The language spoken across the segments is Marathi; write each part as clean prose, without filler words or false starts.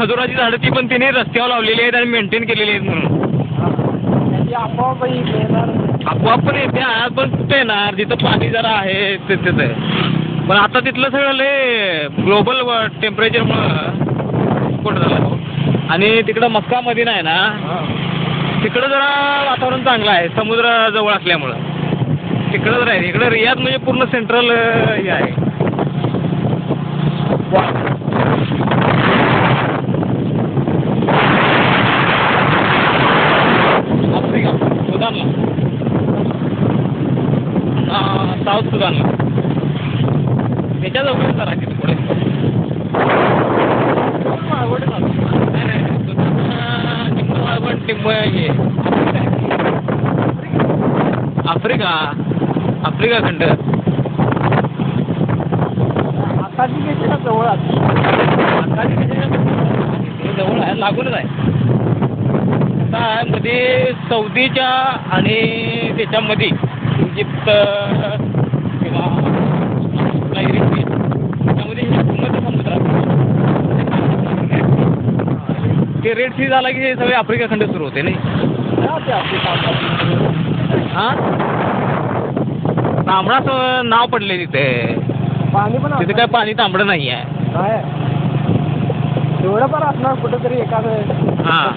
खजुराची झाडं ती पण तिने रस्त्यावर लावलेली आहेत आणि मेंटेन केलेली आहेत म्हणून. आपोआप पण येते पण कुठे येणार जिथं पाणी जरा आहे तिथं आहे. पण आता तिथलं सगळं लय ग्लोबल टेम्परेचरमुळं कुठं झालं. आणि तिकडं मक्कामध्ये नाही ना तिकडं जरा वातावरण चांगलं आहे समुद्र जवळ असल्यामुळं. तिकडंच राहील. इकडं रियाद म्हणजे पूर्ण सेंट्रल हे आहे. आफ्रिका सुदानला साऊथ सुदानला त्याच्याजवळ जरा तिथे पुढे आफ्रिका आफ्रिका खंड जवळ आहे लागूनच आहे. आता मध्ये सौदीच्या आणि त्याच्यामध्ये इजिप्त किंवा त्याच्यामध्ये समुद्र ते रेड सी झाला की सगळे आफ्रिका खंड सुरू होते नाही. हां तांबडा नाव पडले तिथे. पाणी पण तिथे काय पाणी तांबडं नाही आहे. एवढं पण असणार कुठेतरी एखादं. हां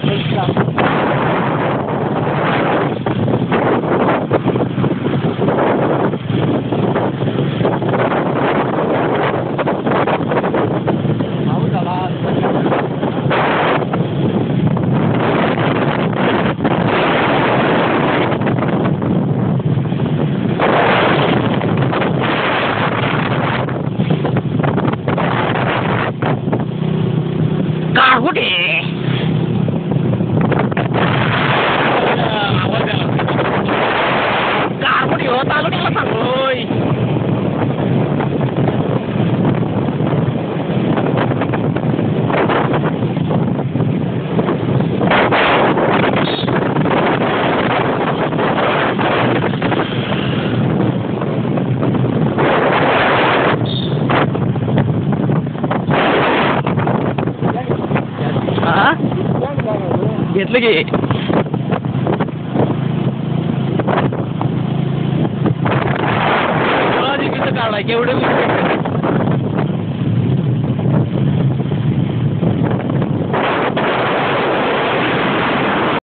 कुठे आवाज आला कुठे होत आलो मला सांगोय. घेतलं की काढाय केवढे